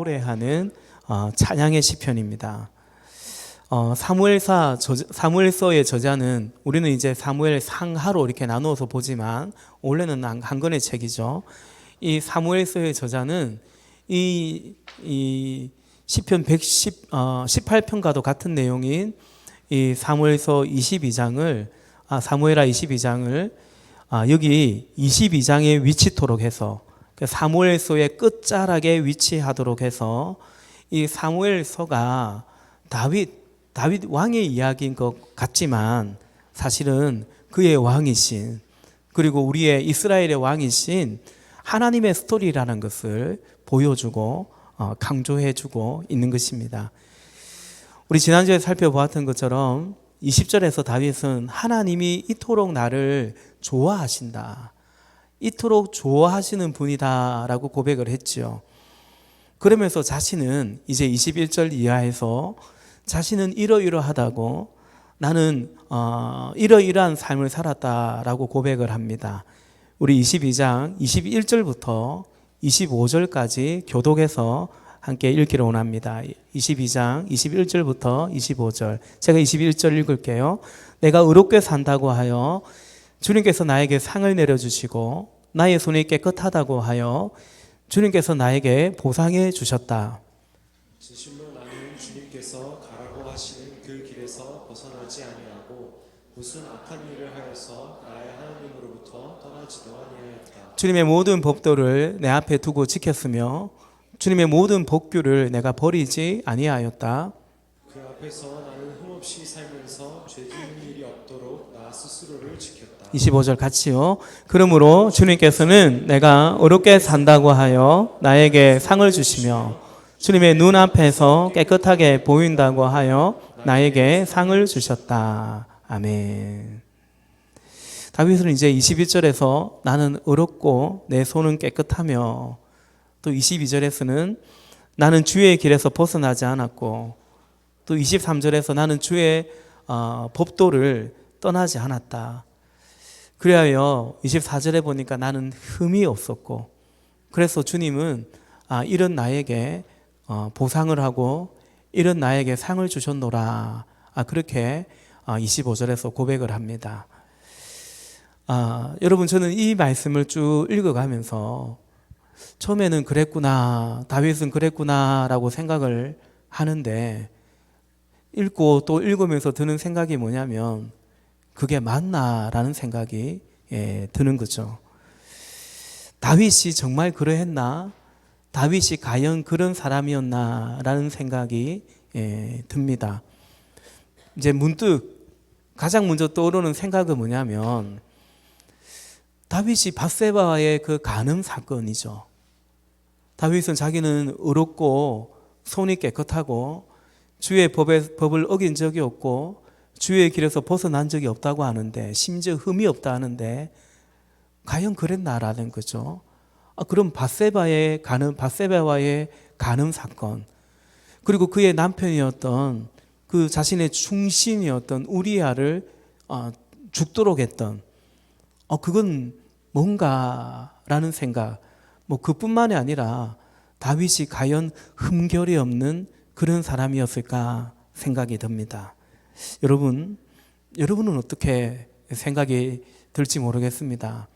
노래하는 찬양의 시편입니다. 사무엘서의 저자는 우리는 이제 사무엘 상하로 이렇게 나누어서 보지만 원래는 한 권의 책이죠. 이 사무엘서의 저자는 이 시편 18편과도 같은 내용인 이 사무엘하 22장을 여기 22장에 위치토록 해서 사무엘서의 끝자락에 위치하도록 해서 이 사무엘서가 다윗 왕의 이야기인 것 같지만 사실은 그의 왕이신, 그리고 우리의 이스라엘의 왕이신 하나님의 스토리라는 것을 보여주고 강조해주고 있는 것입니다. 우리 지난주에 살펴보았던 것처럼 20절에서 다윗은 하나님이 이토록 나를 좋아하신다, 이토록 좋아하시는 분이다 라고 고백을 했죠. 그러면서 자신은 이제 21절 이하에서 자신은 이러이러하다고, 나는 이러이러한 삶을 살았다라고 고백을 합니다. 우리 22장 21절부터 25절까지 교독해서 함께 읽기를 원합니다. 22장 21절부터 25절, 제가 21절 읽을게요. 내가 의롭게 산다고 하여 주님께서 나에게 상을 내려주시고 나의 손이 깨끗하다고 하여 주님께서 나에게 보상해 주셨다. 진실로 나는 주님께서 가라고 하시는 그 길에서 벗어나지 아니하고 무슨 악한 일을 하여서 나의 하나님으로부터 떠나지도 아니하였다. 주님의 모든 법도를 내 앞에 두고 지켰으며 주님의 모든 법규를 내가 버리지 아니하였다. 그 앞에서 나는 흠없이 살면서 죄 짓는 일이 없도록 나 스스로를 지켰다. 25절 같이요. 그러므로 주님께서는 내가 의롭게 산다고 하여 나에게 상을 주시며 주님의 눈앞에서 깨끗하게 보인다고 하여 나에게 상을 주셨다. 아멘. 다윗은 이제 21절에서 나는 의롭고 내 손은 깨끗하며, 또 22절에서는 나는 주의 길에서 벗어나지 않았고, 또 23절에서 나는 주의 법도를 떠나지 않았다. 그리하여 24절에 보니까 나는 흠이 없었고, 그래서 주님은 이런 나에게 보상을 하고 이런 나에게 상을 주셨노라, 그렇게 25절에서 고백을 합니다. 여러분, 저는 이 말씀을 쭉 읽어가면서 처음에는 그랬구나, 다윗은 그랬구나 라고 생각을 하는데, 읽고 또 읽으면서 드는 생각이 뭐냐면 그게 맞나 라는 생각이 드는 거죠. 다윗이 정말 그러했나? 다윗이 과연 그런 사람이었나 라는 생각이 듭니다. 이제 문득 가장 먼저 떠오르는 생각은 뭐냐면 다윗이 밧세바와의 그 간음 사건이죠. 다윗은 자기는 의롭고 손이 깨끗하고 주의 법을 어긴 적이 없고 주의 길에서 벗어난 적이 없다고 하는데, 심지어 흠이 없다 하는데 과연 그랬나라는 거죠. 그럼 밧세바와의 간음 사건, 그리고 그의 남편이었던 그 자신의 충신이었던 우리아를 죽도록 했던 그건 뭔가라는 생각, 그뿐만이 아니라 다윗이 과연 흠결이 없는 그런 사람이었을까 생각이 듭니다. 여러분은 어떻게 생각이 들지 모르겠습니다.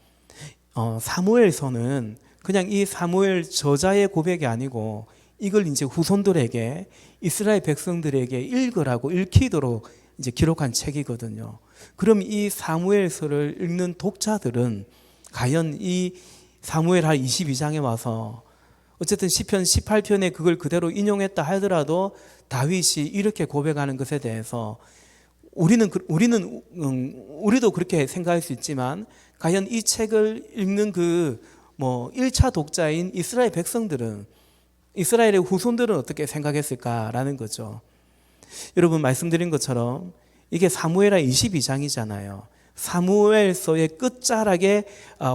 사무엘서는 그냥 이 사무엘 저자의 고백이 아니고 이걸 이제 후손들에게, 이스라엘 백성들에게 읽으라고 읽히도록 이제 기록한 책이거든요. 그럼 이 사무엘서를 읽는 독자들은 과연 이 사무엘하 22장에 와서 어쨌든 시편 18편에 그걸 그대로 인용했다 하더라도 다윗이 이렇게 고백하는 것에 대해서 우리도 그렇게 생각할 수 있지만, 과연 이 책을 읽는 1차 독자인 이스라엘 백성들은, 이스라엘의 후손들은 어떻게 생각했을까라는 거죠. 여러분, 말씀드린 것처럼 이게 사무엘하 22장이잖아요. 사무엘서의 끝자락에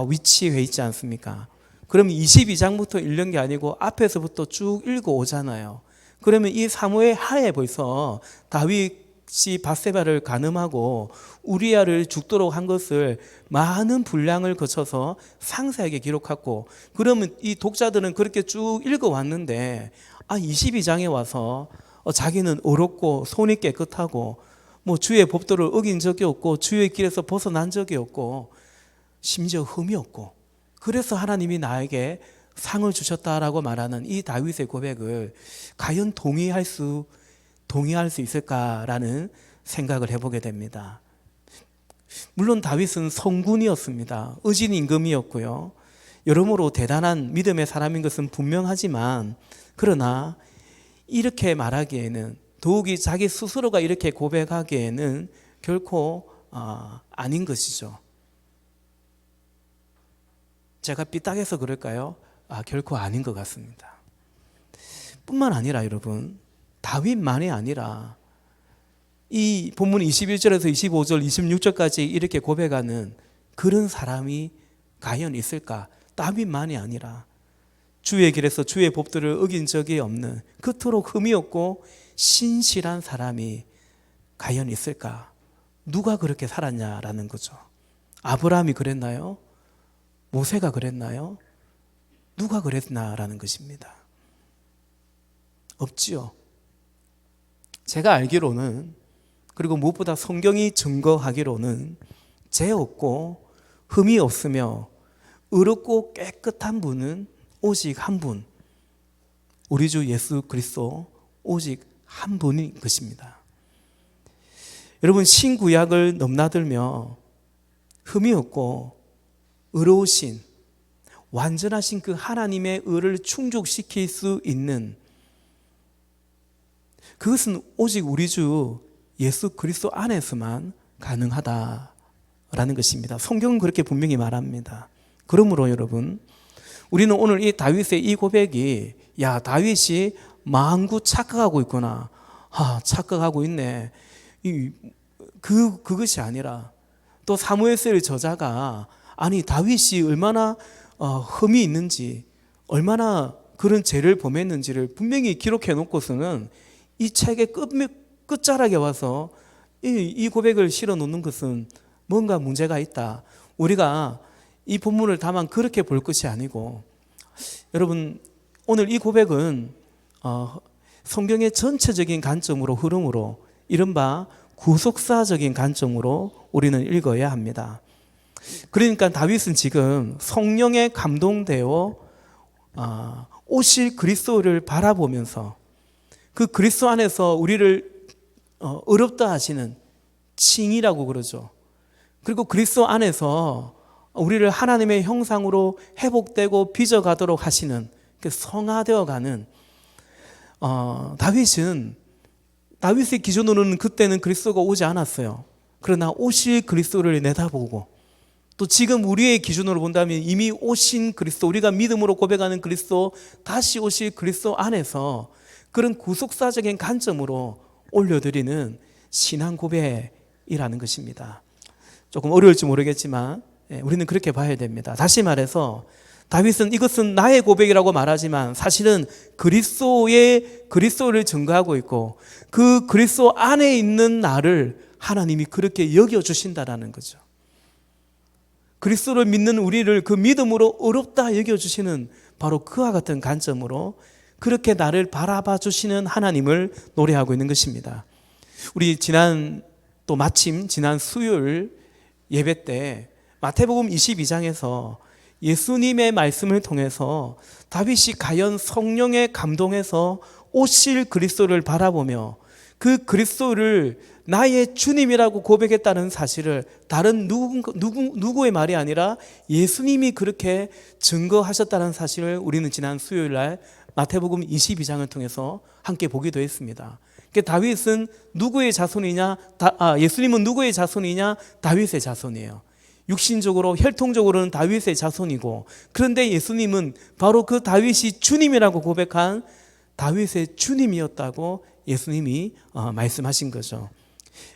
위치해 있지 않습니까? 그럼 22장부터 읽는 게 아니고 앞에서부터 쭉 읽어오잖아요. 그러면 이 사무엘하에 벌써 다윗이 밧세바를 간음하고 우리아를 죽도록 한 것을 많은 분량을 거쳐서 상세하게 기록하고, 그러면 이 독자들은 그렇게 쭉 읽어왔는데 22장에 와서 자기는 어렵고 손이 깨끗하고 뭐 주의 법도를 어긴 적이 없고 주의 길에서 벗어난 적이 없고 심지어 흠이 없고 그래서 하나님이 나에게 상을 주셨다라고 말하는 이 다윗의 고백을 과연 동의할 수 있을까라는 생각을 해보게 됩니다. 물론 다윗은 성군이었습니다. 의진 임금이었고요. 여러모로 대단한 믿음의 사람인 것은 분명하지만 그러나 이렇게 말하기에는 더욱이 자기 스스로가 이렇게 고백하기에는 결코 아닌 것이죠. 제가 삐딱해서 그럴까요? 결코 아닌 것 같습니다. 뿐만 아니라 여러분, 다윗만이 아니라 이 본문 21절에서 25절, 26절까지 이렇게 고백하는 그런 사람이 과연 있을까? 다윗만이 아니라 주의 길에서 주의 법들을 어긴 적이 없는 그토록 흠이 없고 신실한 사람이 과연 있을까? 누가 그렇게 살았냐라는 거죠. 아브라함이 그랬나요? 모세가 그랬나요? 누가 그랬나라는 것입니다. 없지요. 제가 알기로는, 그리고 무엇보다 성경이 증거하기로는 죄 없고 흠이 없으며 의롭고 깨끗한 분은 오직 한 분, 우리 주 예수 그리스도 오직 한 분인 것입니다. 여러분, 신구약을 넘나들며 흠이 없고 의로우신 완전하신 그 하나님의 의를 충족시킬 수 있는, 그것은 오직 우리 주 예수 그리스도 안에서만 가능하다라는 것입니다. 성경은 그렇게 분명히 말합니다. 그러므로 여러분, 우리는 오늘 이 다윗의 이 고백이, 야, 다윗이 마음구 착각하고 있구나, 착각하고 있네, 그것이 아니라, 또 사무엘서의 저자가 아니 다윗이 얼마나 흠이 있는지, 얼마나 그런 죄를 범했는지를 분명히 기록해 놓고서는 이 책의 끝자락에 와서 이 고백을 실어 놓는 것은 뭔가 문제가 있다. 우리가 이 본문을 다만 그렇게 볼 것이 아니고, 여러분, 오늘 이 고백은 성경의 전체적인 관점으로, 흐름으로, 이른바 구속사적인 관점으로 우리는 읽어야 합니다. 그러니까 다윗은 지금 성령에 감동되어 오실 그리스도를 바라보면서 그 그리스도 안에서 우리를 의롭다 하시는 칭이라고 그러죠. 그리고 그리스도 안에서 우리를 하나님의 형상으로 회복되고 빚어가도록 하시는, 성화되어가는, 다윗의 기준으로는 그때는 그리스도가 오지 않았어요. 그러나 오실 그리스도를 내다보고, 또 지금 우리의 기준으로 본다면 이미 오신 그리스도, 우리가 믿음으로 고백하는 그리스도, 다시 오실 그리스도 안에서 그런 구속사적인 관점으로 올려드리는 신앙 고백이라는 것입니다. 조금 어려울지 모르겠지만 우리는 그렇게 봐야 됩니다. 다시 말해서 다윗은 이것은 나의 고백이라고 말하지만 사실은 그리스도를 증거하고 있고, 그 그리스도 안에 있는 나를 하나님이 그렇게 여겨주신다라는 거죠. 그리스도를 믿는 우리를 그 믿음으로 의롭다 여겨주시는, 바로 그와 같은 관점으로 그렇게 나를 바라봐 주시는 하나님을 노래하고 있는 것입니다. 우리 지난 수요일 예배 때 마태복음 22장에서 예수님의 말씀을 통해서 다윗이 과연 성령에 감동해서 오실 그리스도를 바라보며 그 그리스도를 나의 주님이라고 고백했다는 사실을 다른 누구의 말이 아니라 예수님이 그렇게 증거하셨다는 사실을 우리는 지난 수요일 날 마태복음 22장을 통해서 함께 보기도 했습니다. 다윗은 누구의 자손이냐? 예수님은 누구의 자손이냐? 다윗의 자손이에요. 육신적으로, 혈통적으로는 다윗의 자손이고, 그런데 예수님은 바로 그 다윗이 주님이라고 고백한 다윗의 주님이었다고 예수님이 말씀하신 거죠.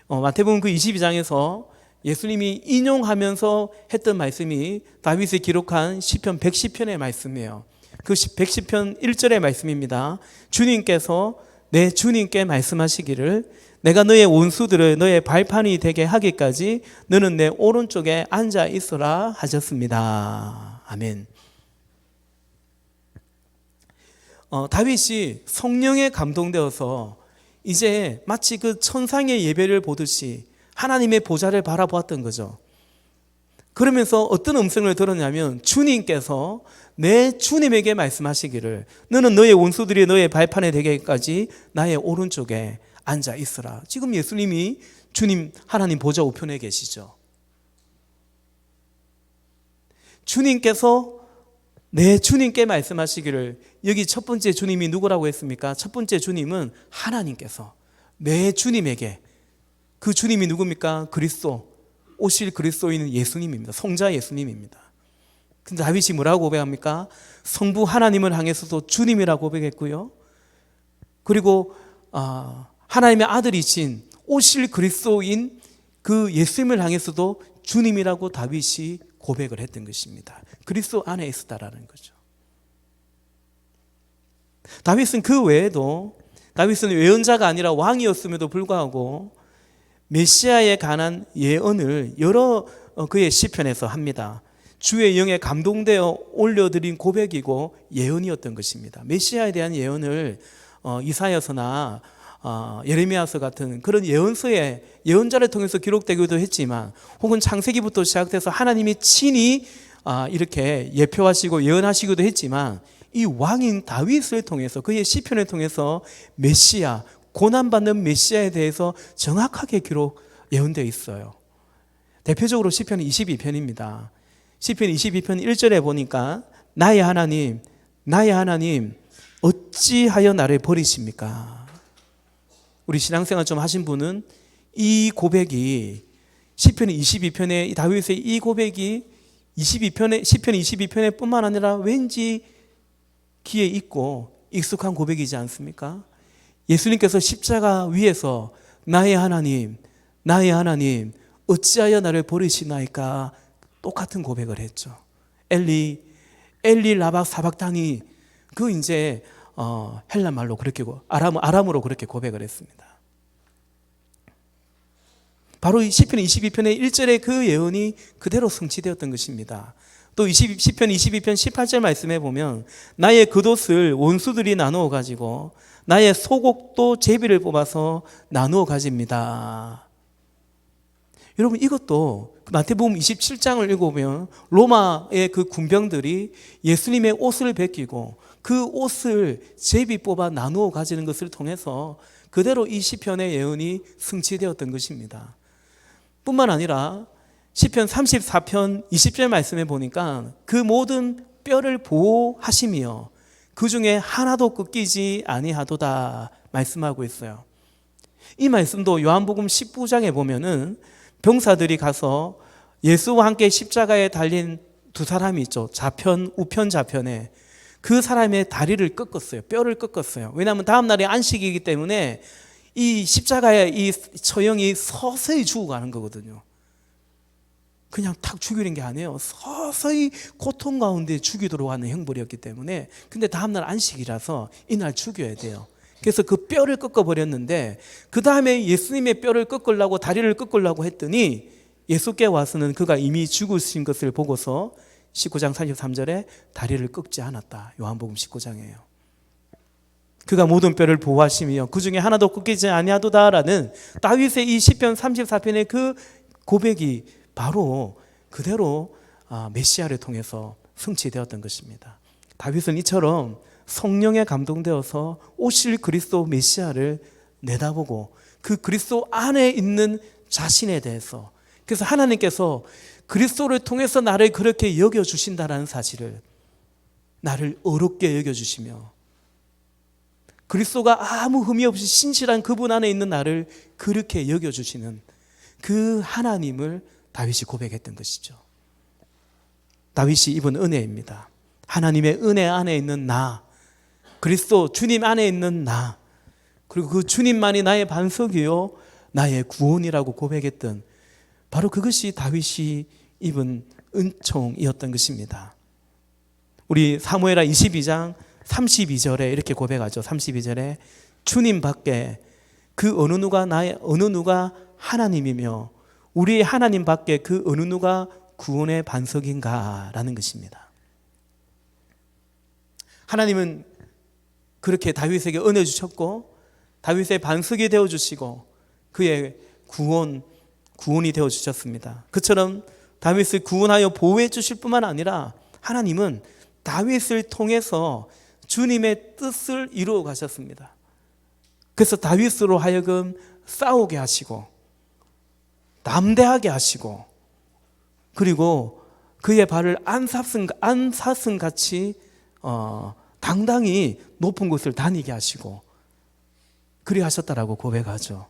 마태복음 그 22장에서 예수님이 인용하면서 했던 말씀이 다윗이 기록한 시편 110편의 말씀이에요. 그 110편 1절의 말씀입니다. 내 주님께 말씀하시기를, 내가 너의 원수들을 너의 발판이 되게 하기까지 너는 내 오른쪽에 앉아 있어라 하셨습니다. 아멘. 다윗이 성령에 감동되어서 이제 마치 그 천상의 예배를 보듯이 하나님의 보좌를 바라보았던 거죠. 그러면서 어떤 음성을 들었냐면 주님께서 내 주님에게 말씀하시기를 너는 너의 원수들이 너의 발판에 되기까지 나의 오른쪽에 앉아 있으라. 지금 예수님이 주님 하나님 보좌 우편에 계시죠. 주님께서 내 주님께 말씀하시기를, 여기 첫 번째 주님이 누구라고 했습니까? 첫 번째 주님은 하나님께서 내 주님에게, 그 주님이 누굽니까? 그리스도, 오실 그리스도인 예수님입니다. 성자 예수님입니다. 근데 다윗이 뭐라고 고백합니까? 성부 하나님을 향해서도 주님이라고 고백했고요. 그리고 하나님의 아들이신 오실 그리스도인 그 예수님을 향해서도 주님이라고 다윗이 고백을 했던 것입니다. 그리스도 안에 있었다라는 거죠. 다윗은 그 외에도, 다윗은 예언자가 아니라 왕이었음에도 불구하고 메시아에 관한 예언을 여러 그의 시편에서 합니다. 주의 영에 감동되어 올려드린 고백이고 예언이었던 것입니다. 메시아에 대한 예언을 이사야서나 예레미야서 같은 그런 예언서에 예언자를 통해서 기록되기도 했지만, 혹은 창세기부터 시작돼서 하나님이 친히 이렇게 예표하시고 예언하시기도 했지만, 이 왕인 다윗을 통해서, 그의 시편을 통해서 메시아, 고난받는 메시아에 대해서 정확하게 예언되어 있어요. 대표적으로 시편 22편입니다. 시편 22편 1절에 보니까 나의 하나님, 나의 하나님 어찌하여 나를 버리십니까? 우리 신앙생활 좀 하신 분은 이 고백이, 시편 22편의 다윗의 이 고백이 시편 22편에 뿐만 아니라 왠지 귀에 있고 익숙한 고백이지 않습니까? 예수님께서 십자가 위에서 나의 하나님, 나의 하나님 어찌하여 나를 버리시나이까 똑같은 고백을 했죠. 엘리 라박 사박다니, 그 이제 헬라 말로 그렇게, 아람으로 그렇게 고백을 했습니다. 바로 이 시편 22편의 1절의 그 예언이 그대로 성취되었던 것입니다. 또 시편 22편 18절 말씀에 보면 나의 겉옷을 원수들이 나누어 가지고 나의 속옷도 제비를 뽑아서 나누어 가집니다. 여러분, 이것도 마태복음 27장을 읽어보면 로마의 그 군병들이 예수님의 옷을 베끼고 그 옷을 제비 뽑아 나누어 가지는 것을 통해서 그대로 이 시편의 예언이 성취되었던 것입니다. 뿐만 아니라 시편 34편 20절 말씀에 보니까 그 모든 뼈를 보호하시며 그 중에 하나도 꺾이지 아니하도다 말씀하고 있어요. 이 말씀도 요한복음 19장에 보면은 병사들이 가서 예수와 함께 십자가에 달린 두 사람이 있죠. 좌편, 우편 좌편에 그 사람의 다리를 꺾었어요. 뼈를 꺾었어요. 왜냐하면 다음 날이 안식이기 때문에 이 십자가의 이 처형이 서서히 죽어가는 거거든요. 그냥 탁 죽이는 게 아니에요. 서서히 고통 가운데 죽이도록 하는 형벌이었기 때문에. 근데 다음날 안식이라서 이날 죽여야 돼요. 그래서 그 뼈를 꺾어버렸는데, 그 다음에 예수님의 뼈를 꺾으려고, 다리를 꺾으려고 했더니 예수께 와서는 그가 이미 죽으신 것을 보고서 19장 43절에 다리를 꺾지 않았다. 요한복음 19장이에요. 그가 모든 뼈를 보호하시며 그 중에 하나도 꺾이지 아니하도다라는 다윗의 이 시편 34편의 그 고백이 바로 그대로 메시아를 통해서 성취되었던 것입니다. 다윗은 이처럼 성령에 감동되어서 오실 그리스도 메시아를 내다보고 그 그리스도 안에 있는 자신에 대해서, 그래서 하나님께서 그리스도를 통해서 나를 그렇게 여겨주신다는 사실을, 나를 어렵게 여겨주시며 그리스도가 아무 흠이 없이 신실한 그분 안에 있는 나를 그렇게 여겨주시는 그 하나님을 다윗이 고백했던 것이죠. 다윗이 입은 은혜입니다. 하나님의 은혜 안에 있는 나, 그리스도 주님 안에 있는 나, 그리고 그 주님만이 나의 반석이요 나의 구원이라고 고백했던 바로 그것이 다윗이 입은 은총이었던 것입니다. 우리 사무엘하 22장 32절에 이렇게 고백하죠. 32절에 주님 밖에 그 어느 누가 하나님이며 우리의 하나님 밖에 그 어느 누가 구원의 반석인가 라는 것입니다. 하나님은 그렇게 다윗에게 은혜 주셨고 다윗의 반석이 되어 주시고 그의 구원이 되어 주셨습니다. 그처럼 다윗을 구원하여 보호해 주실 뿐만 아니라 하나님은 다윗을 통해서 주님의 뜻을 이루어 가셨습니다. 그래서 다윗으로 하여금 싸우게 하시고 담대하게 하시고 그리고 그의 발을 안사슴같이 당당히 높은 곳을 다니게 하시고 그리하셨다라고 고백하죠.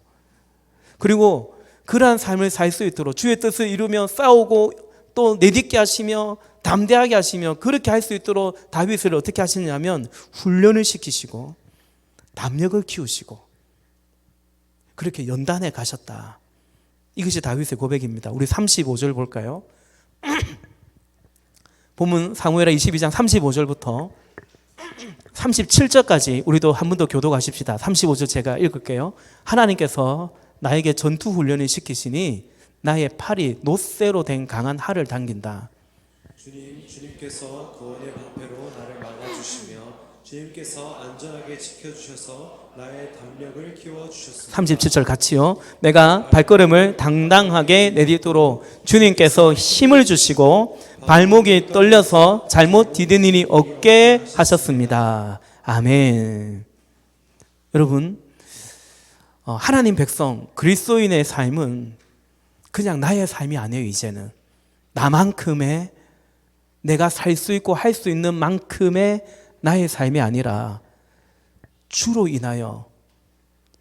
그리고 그러한 삶을 살 수 있도록 주의 뜻을 이루며 싸우고 또 내딛게 하시며 담대하게 하시며 그렇게 할 수 있도록 다윗을 어떻게 하시냐면 훈련을 시키시고 담력을 키우시고 그렇게 연단해 가셨다. 이것이 다윗의 고백입니다. 우리 35절 볼까요? 본문 사무엘하 22장 35절부터 37절까지 우리도 한 번 더 교독하십시다. 35절 제가 읽을게요. 하나님께서 나에게 전투 훈련을 시키시니 나의 팔이 놋쇠로 된 강한 활을 당긴다. 주님께서 구원의 방패로 나를 막아주시며 주님께서 안전하게 지켜주셔서 나의 담력을 키워주셨습니다. 37절 같이요. 내가 발걸음을 당당하게 내딛도록 주님께서 힘을 주시고 발목이 떨려서 잘못 디딘 일이 없게 하셨습니다. 아멘. 여러분, 하나님 백성 그리스도인의 삶은 그냥 나의 삶이 아니에요. 이제는 나만큼의 내가 살 수 있고 할 수 있는 만큼의 나의 삶이 아니라 주로 인하여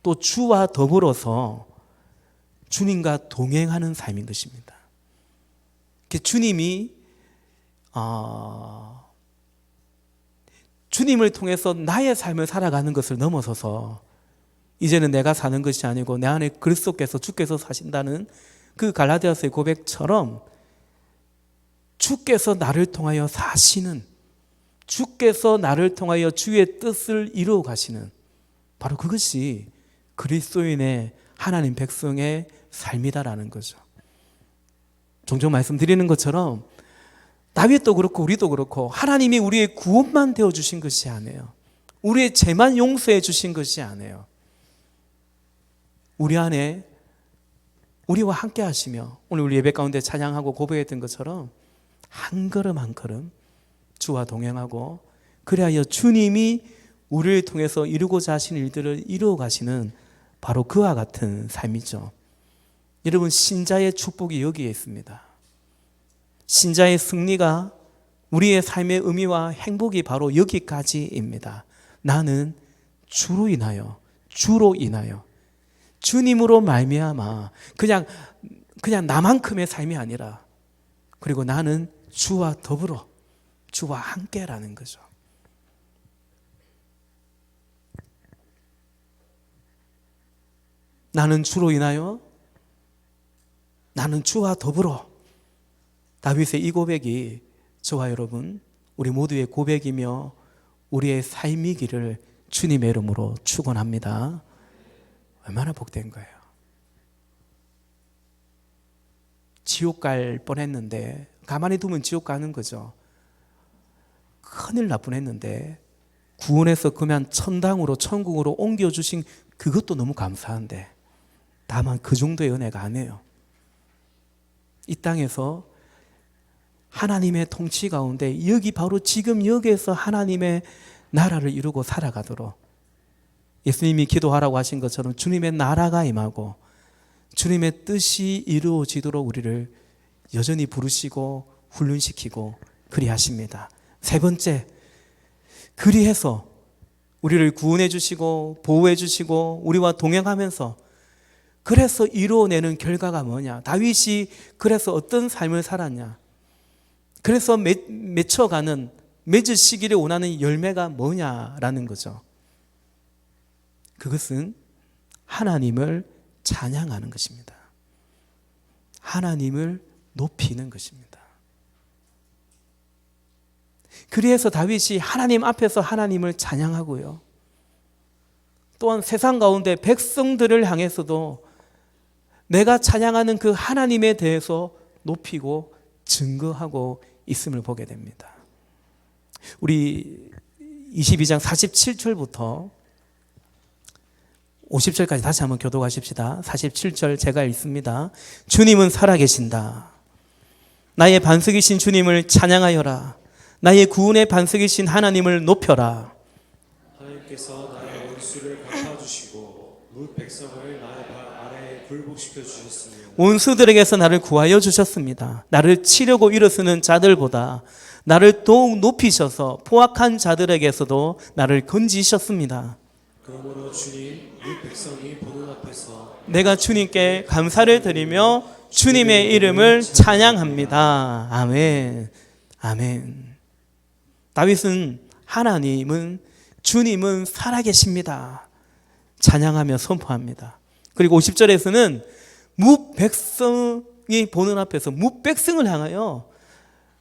또 주와 더불어서 주님과 동행하는 삶인 것입니다. 주님이 주님을 통해서 나의 삶을 살아가는 것을 넘어서서 이제는 내가 사는 것이 아니고 내 안에 그리스도께서 주께서 사신다는 그 갈라디아서의 고백처럼 주께서 나를 통하여 사시는, 주께서 나를 통하여 주의 뜻을 이루어 가시는 바로 그것이 그리스도인의 하나님 백성의 삶이다라는 거죠. 종종 말씀드리는 것처럼 다윗도 그렇고 우리도 그렇고 하나님이 우리의 구원만 되어주신 것이 아니에요. 우리의 죄만 용서해 주신 것이 아니에요. 우리 안에 우리와 함께 하시며 오늘 우리 예배 가운데 찬양하고 고백했던 것처럼 한 걸음 한 걸음 주와 동행하고 그리하여 주님이 우리를 통해서 이루고자 하신 일들을 이루어 가시는 바로 그와 같은 삶이죠. 여러분, 신자의 축복이 여기에 있습니다. 신자의 승리가 우리의 삶의 의미와 행복이 바로 여기까지입니다. 나는 주로 인하여 주님으로 말미암아 그냥 나만큼의 삶이 아니라 그리고 나는 주와 더불어 주와 함께라는 거죠. 나는 주로 인하여 나는 주와 더불어 다윗의 이 고백이 저와 여러분 우리 모두의 고백이며 우리의 삶이기를 주님의 이름으로 축원합니다. 얼마나 복된 거예요. 지옥 갈 뻔했는데 가만히 두면 지옥 가는 거죠. 큰일 날 뻔했는데 구원해서 그만 천당으로 천국으로 옮겨주신 그것도 너무 감사한데 다만 그 정도의 은혜가 아니에요. 이 땅에서 하나님의 통치 가운데 여기 바로 지금 여기에서 하나님의 나라를 이루고 살아가도록 예수님이 기도하라고 하신 것처럼 주님의 나라가 임하고 주님의 뜻이 이루어지도록 우리를 여전히 부르시고 훈련시키고 그리하십니다. 세 번째, 그리해서 우리를 구원해 주시고 보호해 주시고 우리와 동행하면서 그래서 이루어내는 결과가 뭐냐? 다윗이 그래서 어떤 삶을 살았냐? 그래서 맺혀가는 맺으시기를 원하는 열매가 뭐냐라는 거죠. 그것은 하나님을 찬양하는 것입니다. 하나님을 높이는 것입니다. 그래서 다윗이 하나님 앞에서 하나님을 찬양하고요. 또한 세상 가운데 백성들을 향해서도 내가 찬양하는 그 하나님에 대해서 높이고 증거하고 있음을 보게 됩니다. 우리 22장 47절부터 50절까지 다시 한번 교독하십시다. 47절 제가 읽습니다. 주님은 살아계신다. 나의 반석이신 주님을 찬양하여라. 나의 구원의 반석이신 하나님을 높여라. 하나님께서 나의 원수를 갚아주시고 뭇 백성을 나의 발 아래에 굴복시켜 주셨으며 원수들에게서 나를 구하여 주셨습니다. 나를 치려고 일어서는 자들보다 나를 더욱 높이셔서 포악한 자들에게서도 나를 건지셨습니다. 그러므로 주님 뭇 백성이 보는 앞에서 내가 주님께 감사를 드리며 주님의 이름을 찬양합니다. 아멘. 아멘. 다윗은 하나님은 주님은 살아계십니다. 찬양하며 선포합니다. 그리고 50절에서는 뭇백성이 보는 앞에서 뭇백성을 향하여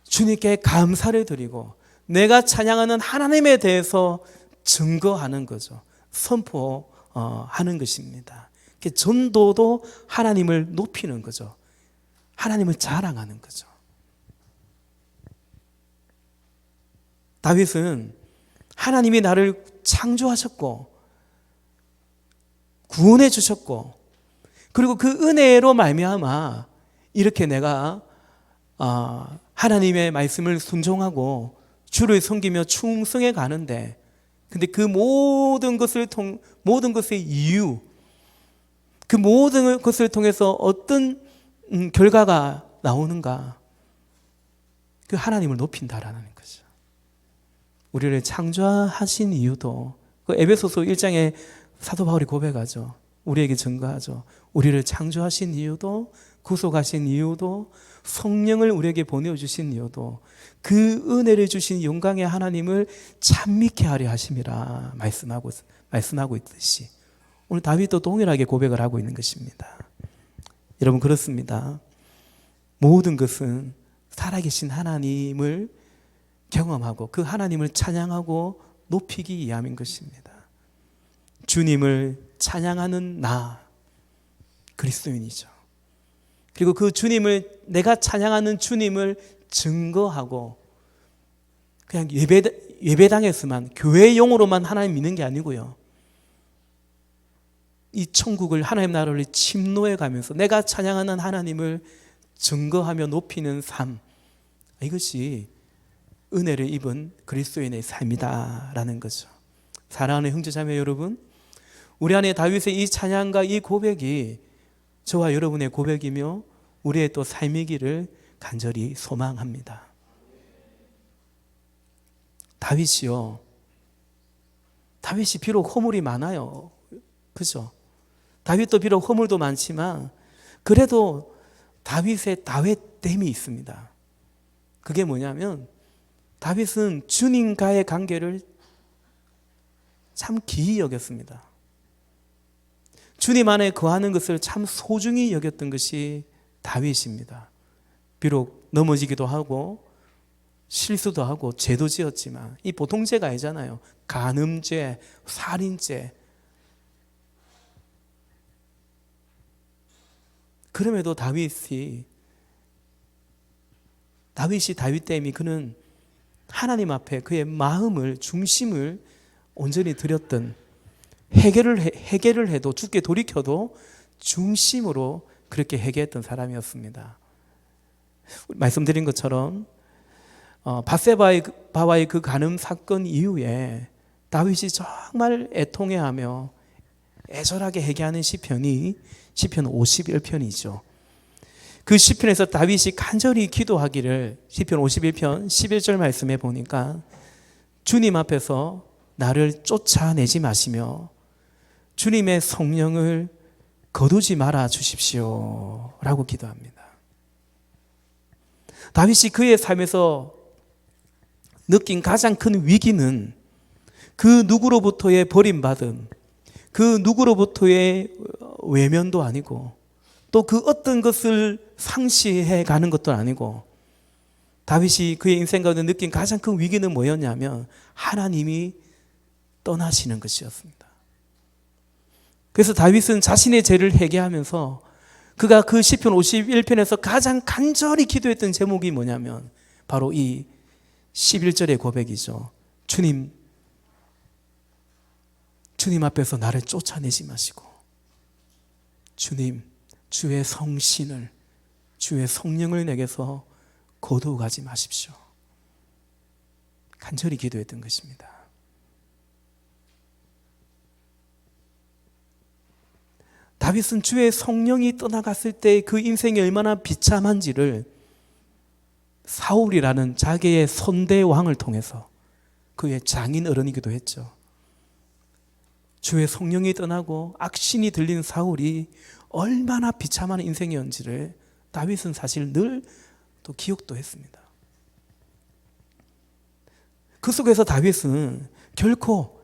주님께 감사를 드리고 내가 찬양하는 하나님에 대해서 증거하는 거죠. 선포하는 것입니다. 전도도 하나님을 높이는 거죠. 하나님을 자랑하는 거죠. 다윗은 하나님이 나를 창조하셨고 구원해 주셨고 그리고 그 은혜로 말미암아 이렇게 내가 하나님의 말씀을 순종하고 주를 섬기며 충성해 가는데 근데 그 모든 것의 이유 그 모든 것을 통해서 어떤 결과가 나오는가? 그 하나님을 높인다라는 거죠. 우리를 창조하신 이유도 그 에베소서 1장에 사도 바울이 고백하죠. 우리에게 증거하죠. 우리를 창조하신 이유도 구속하신 이유도 성령을 우리에게 보내주신 이유도 그 은혜를 주신 영광의 하나님을 찬미케 하려 하심이라 말씀하고 있듯이 오늘 다윗도 동일하게 고백을 하고 있는 것입니다. 여러분 그렇습니다. 모든 것은 살아계신 하나님을 경험하고 그 하나님을 찬양하고 높이기 위함인 것입니다. 주님을 찬양하는 나 그리스도인이죠. 그리고 그 주님을 내가 찬양하는 주님을 증거하고 그냥 예배당에서만 교회용으로만 하나님 믿는 게 아니고요. 이 천국을 하나님 나라를 침노해 가면서 내가 찬양하는 하나님을 증거하며 높이는 삶 이것이 은혜를 입은 그리스도인의 삶이다라는 거죠. 사랑하는 형제자매 여러분 우리 안에 다윗의 이 찬양과 이 고백이 저와 여러분의 고백이며 우리의 또 삶이기를 간절히 소망합니다. 다윗이 비록 허물이 많아요. 그죠? 다윗도 비록 허물도 많지만 그래도 다윗의 다윗됨이 있습니다. 그게 뭐냐면 다윗은 주님과의 관계를 참 기이 여겼습니다. 주님 안에 거하는 것을 참 소중히 여겼던 것이 다윗입니다. 비록 넘어지기도 하고 실수도 하고 죄도 지었지만 이 보통 죄가 아니잖아요. 간음죄, 살인죄. 그럼에도 다윗이 다윗됨이 그는 하나님 앞에 그의 마음을 중심을 온전히 드렸던 회개를 해도 죽게 돌이켜도 중심으로 그렇게 회개했던 사람이었습니다. 말씀드린 것처럼 바세바와의 그 간음 사건 이후에 다윗이 정말 애통해하며 애절하게 회개하는 시편이 시편 51편이죠. 그 시편에서 다윗이 간절히 기도하기를 시편 51편 11절 말씀에 보니까 주님 앞에서 나를 쫓아내지 마시며 주님의 성령을 거두지 말아 주십시오 라고 기도합니다. 다윗이 그의 삶에서 느낀 가장 큰 위기는 그 누구로부터의 버림받음, 그 누구로부터의 외면도 아니고 또 그 어떤 것을 상실해 가는 것도 아니고 다윗이 그의 인생 가운데 느낀 가장 큰 위기는 뭐였냐면 하나님이 떠나시는 것이었습니다. 그래서 다윗은 자신의 죄를 회개하면서 그가 그 시편 51편에서 가장 간절히 기도했던 제목이 뭐냐면 바로 이 11절의 고백이죠. 주님, 주님 앞에서 나를 쫓아내지 마시고 주님, 주의 성신을, 주의 성령을 내게서 거두어가지 마십시오. 간절히 기도했던 것입니다. 다윗은 주의 성령이 떠나갔을 때 그 인생이 얼마나 비참한지를 사울이라는 자기의 선대 왕을 통해서, 그의 장인 어른이기도 했죠. 주의 성령이 떠나고 악신이 들린 사울이 얼마나 비참한 인생이었는지를 다윗은 사실 늘 또 기억도 했습니다. 그 속에서 다윗은 결코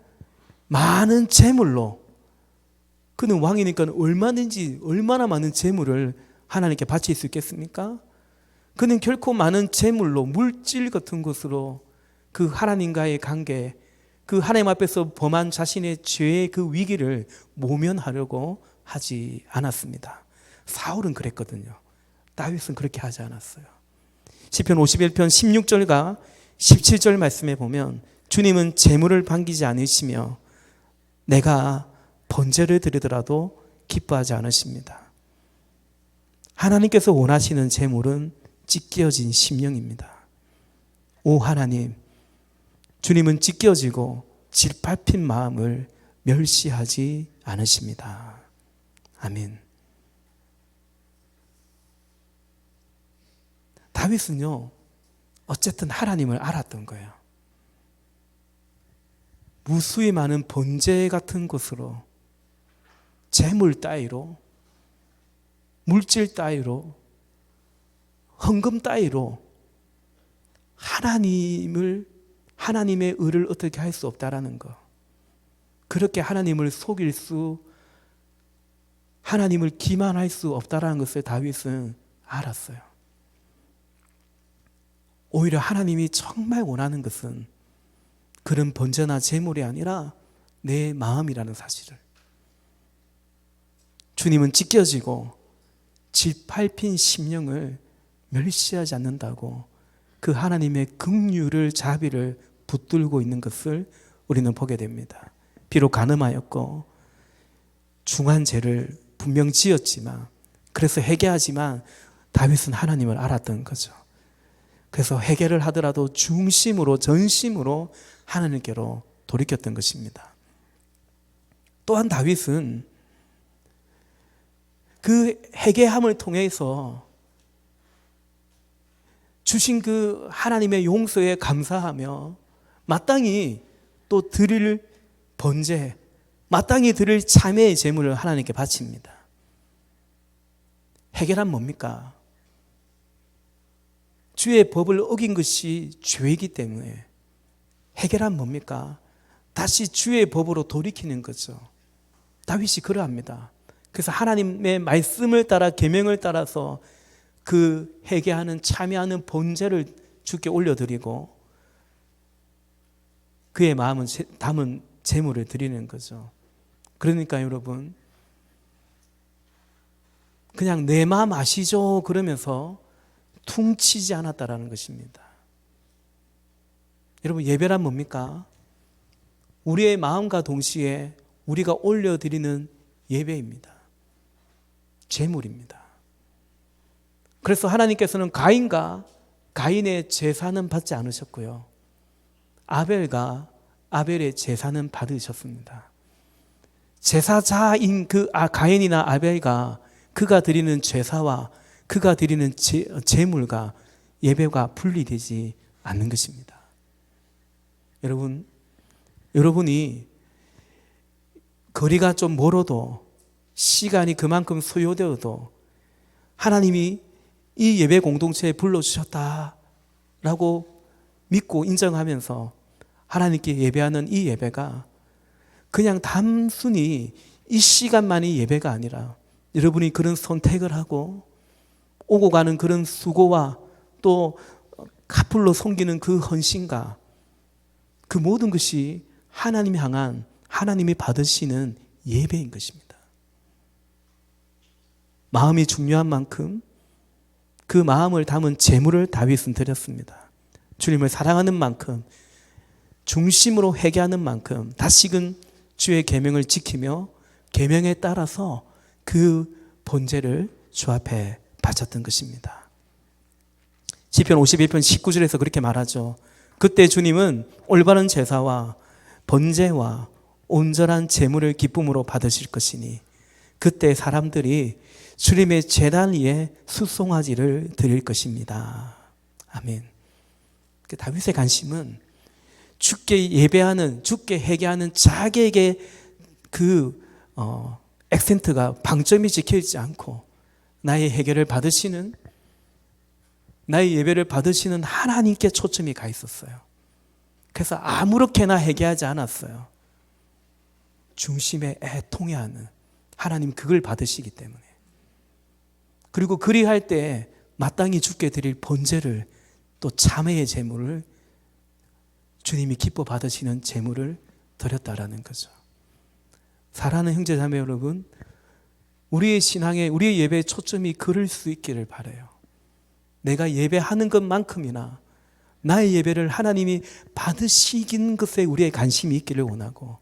많은 재물로, 그는 왕이니까 얼마나 많은 재물을 하나님께 바칠 수 있겠습니까? 그는 결코 많은 재물로, 물질 같은 것으로 그 하나님과의 관계, 그 하나님 앞에서 범한 자신의 죄의 그 위기를 모면하려고 하지 않았습니다. 사울은 그랬거든요. 다윗은 그렇게 하지 않았어요. 시편 51편 16절과 17절 말씀에 보면 주님은 재물을 반기지 않으시며 내가 번제를 드리더라도 기뻐하지 않으십니다. 하나님께서 원하시는 재물은 찢겨진 심령입니다. 오 하나님, 주님은 찢겨지고 질밟힌 마음을 멸시하지 않으십니다. 아멘. 다윗은요, 어쨌든 하나님을 알았던 거예요. 무수히 많은 번제 같은 것으로, 재물 따위로, 물질 따위로, 헌금 따위로 하나님의 의를 어떻게 할 수 없다라는 거. 그렇게 하나님을 속일 수, 하나님을 기만할 수 없다라는 것을 다윗은 알았어요. 오히려 하나님이 정말 원하는 것은 그런 번제나 제물이 아니라 내 마음이라는 사실을. 주님은 찢겨지고 질밟힌 심령을 멸시하지 않는다고 그 하나님의 긍휼을, 자비를 붙들고 있는 것을 우리는 보게 됩니다. 비록 간음하였고 중한 죄를 분명 지었지만, 그래서 회개하지만 다윗은 하나님을 알았던 거죠. 그래서 회개를 하더라도 중심으로, 전심으로 하나님께로 돌이켰던 것입니다. 또한 다윗은 그 회개함을 통해서 주신 그 하나님의 용서에 감사하며 마땅히 또 드릴 번제, 마땅히 드릴 참회의 제물을 하나님께 바칩니다. 회개란 뭡니까? 주의 법을 어긴 것이 죄이기 때문에 회개란 뭡니까? 다시 주의 법으로 돌이키는 거죠. 다윗이 그러합니다. 그래서 하나님의 말씀을 따라, 계명을 따라서 그 회개하는, 참여하는 번제를 주께 올려드리고 그의 마음은 담은 제물을 드리는 거죠. 그러니까 여러분, 그냥 내 마음 아시죠? 그러면서 퉁치지 않았다라는 것입니다. 여러분, 예배란 뭡니까? 우리의 마음과 동시에 우리가 올려드리는 예배입니다. 제물입니다. 그래서 하나님께서는 가인의 제사는 받지 않으셨고요, 아벨과 아벨의 제사는 받으셨습니다. 제사자인 그 가인이나 아벨과 그가 드리는 제사와 그가 드리는 제물과 예배가 분리되지 않는 것입니다. 여러분이 거리가 좀 멀어도, 시간이 그만큼 소요되어도 하나님이 이 예배 공동체에 불러주셨다라고 믿고 인정하면서 하나님께 예배하는 이 예배가 그냥 단순히 이 시간만이 예배가 아니라, 여러분이 그런 선택을 하고 오고 가는 그런 수고와 또 카풀로 섬기는 그 헌신과 그 모든 것이 하나님 향한, 하나님이 받으시는 예배인 것입니다. 마음이 중요한 만큼 그 마음을 담은 제물을 다윗은 드렸습니다. 주님을 사랑하는 만큼, 중심으로 회개하는 만큼, 다시금 주의 계명을 지키며 계명에 따라서 그 번제를 주 앞에 바쳤던 것입니다. 시편 51편 19절에서 그렇게 말하죠. 그때 주님은 올바른 제사와 번제와 온전한 제물을 기쁨으로 받으실 것이니 그때 사람들이 주님의 제단 위에 수송아지를 드릴 것입니다. 아멘. 다윗의 관심은 주께 예배하는, 주께 회개하는 자기에게 액센트가 방점이 찍혀있지 않고 나의 회개를 받으시는, 나의 예배를 받으시는 하나님께 초점이 가 있었어요. 그래서 아무렇게나 회개하지 않았어요. 중심에 애통해하는 하나님, 그걸 받으시기 때문에. 그리고 그리할 때 마땅히 주께 드릴 번제를, 또 참회의 제물을, 주님이 기뻐 받으시는 제물을 드렸다라는 거죠. 사랑하는 형제자매 여러분, 우리의 신앙에, 우리의 예배의 초점이 그럴 수 있기를 바라요. 내가 예배하는 것만큼이나 나의 예배를 하나님이 받으시긴 것에 우리의 관심이 있기를 원하고,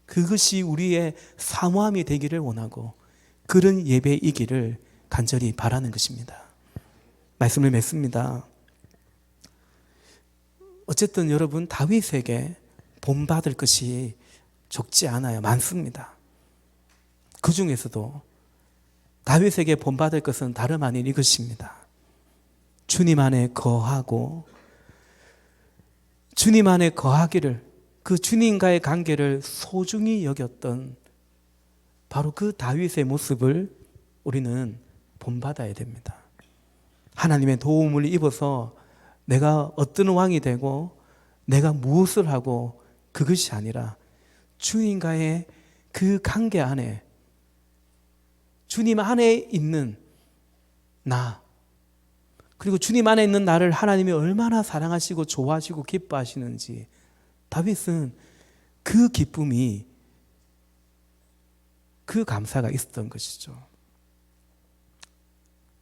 그것이 우리의 사모함이 되기를 원하고, 그런 예배이기를 간절히 바라는 것입니다. 말씀을 맺습니다. 어쨌든 여러분, 다윗에게 본받을 것이 적지 않아요. 많습니다. 그 중에서도 다윗에게 본받을 것은 다름 아닌 이것입니다. 주님 안에 거하고, 주님 안에 거하기를, 그 주님과의 관계를 소중히 여겼던 바로 그 다윗의 모습을 우리는 본받아야 됩니다. 하나님의 도움을 입어서 내가 어떤 왕이 되고 내가 무엇을 하고, 그것이 아니라 주님과의 그 관계 안에, 주님 안에 있는 나, 그리고 주님 안에 있는 나를 하나님이 얼마나 사랑하시고 좋아하시고 기뻐하시는지, 다윗은 그 기쁨이, 그 감사가 있었던 것이죠.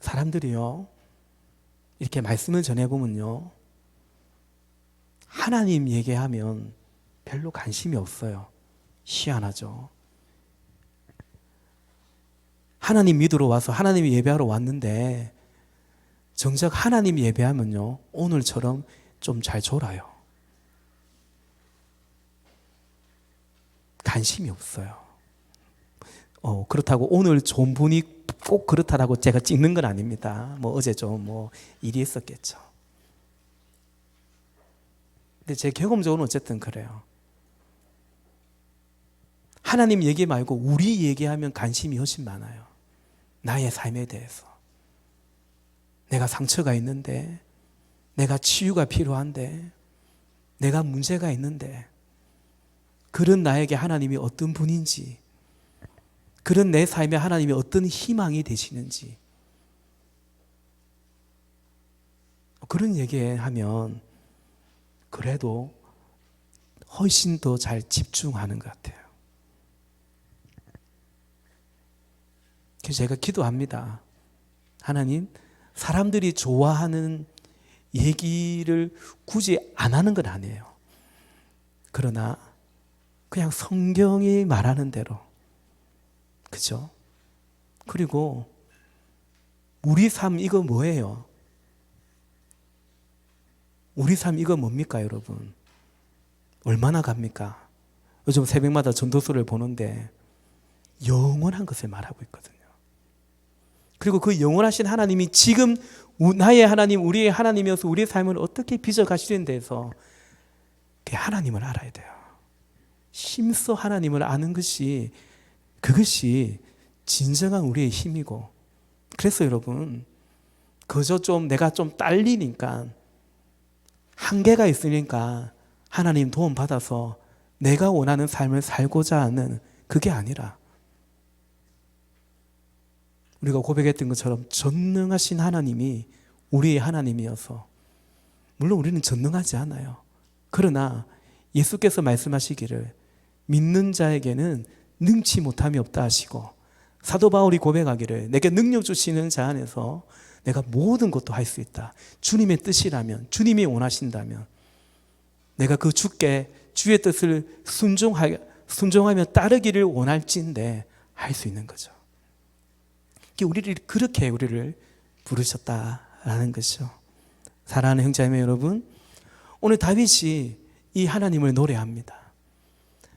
사람들이요, 이렇게 말씀을 전해보면요, 하나님 얘기하면 별로 관심이 없어요. 희한하죠. 하나님 믿으러 와서 하나님 예배하러 왔는데 정작 하나님 예배하면요, 오늘처럼 좀 잘 졸아요. 관심이 없어요. 그렇다고 오늘 좋은 분이 꼭 그렇다라고 제가 찍는 건 아닙니다. 어제 좀 일이 있었겠죠. 근데 제 경험적으로는 어쨌든 그래요. 하나님 얘기 말고 우리 얘기하면 관심이 훨씬 많아요. 나의 삶에 대해서. 내가 상처가 있는데, 내가 치유가 필요한데, 내가 문제가 있는데, 그런 나에게 하나님이 어떤 분인지, 그런 내 삶에 하나님이 어떤 희망이 되시는지, 그런 얘기하면 그래도 훨씬 더 잘 집중하는 것 같아요. 그래서 제가 기도합니다. 하나님, 사람들이 좋아하는 얘기를 굳이 안 하는 건 아니에요. 그러나 그냥 성경이 말하는 대로, 그죠? 그리고 우리 삶 이거 뭐예요? 우리 삶 이거 뭡니까, 여러분? 얼마나 갑니까? 요즘 새벽마다 전도서를 보는데 영원한 것을 말하고 있거든요. 그리고 그 영원하신 하나님이 지금 나의 하나님, 우리의 하나님이어서 우리의 삶을 어떻게 빚어가시는 데서 그 하나님을 알아야 돼요. 힘써 하나님을 아는 것이, 그것이 진정한 우리의 힘이고, 그래서 여러분, 그저 내가 좀 딸리니까, 한계가 있으니까 하나님 도움 받아서 내가 원하는 삶을 살고자 하는, 그게 아니라 우리가 고백했던 것처럼 전능하신 하나님이 우리의 하나님이어서, 물론 우리는 전능하지 않아요. 그러나 예수께서 말씀하시기를 믿는 자에게는 능치 못함이 없다 하시고, 사도 바울이 고백하기를 내게 능력 주시는 자 안에서 내가 모든 것도 할 수 있다. 주님의 뜻이라면, 주님이 원하신다면 내가 그 주께 주의 뜻을 순종하며 따르기를 원할진대 할 수 있는 거죠. 우리를 그렇게 우리를 부르셨다라는 것이죠. 사랑하는 형제자매 여러분, 오늘 다윗이 이 하나님을 노래합니다.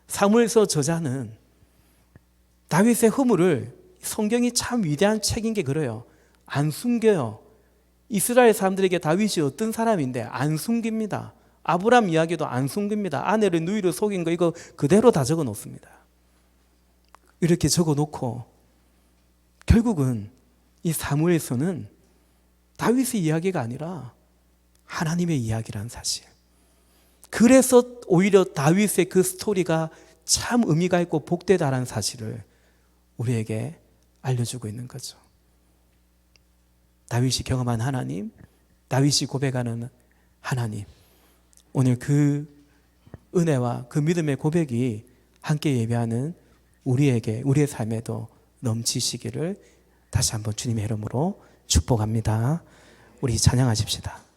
사무엘서 저자는 다윗의 허물을, 성경이 참 위대한 책인 게 그래요. 안 숨겨요. 이스라엘 사람들에게 다윗이 어떤 사람인데 안 숨깁니다. 아브람 이야기도 안 숨깁니다. 아내를 누이를 속인 거 이거 그대로 다 적어 놓습니다. 이렇게 적어 놓고 결국은 이 사무엘서는 다윗의 이야기가 아니라 하나님의 이야기라는 사실. 그래서 오히려 다윗의 그 스토리가 참 의미가 있고 복되다라는 사실을 우리에게 알려주고 있는 거죠. 다윗이 경험한 하나님, 다윗이 고백하는 하나님, 오늘 그 은혜와 그 믿음의 고백이 함께 예배하는 우리에게, 우리의 삶에도 넘치시기를 다시 한번 주님의 이름으로 축복합니다. 우리 찬양하십시다.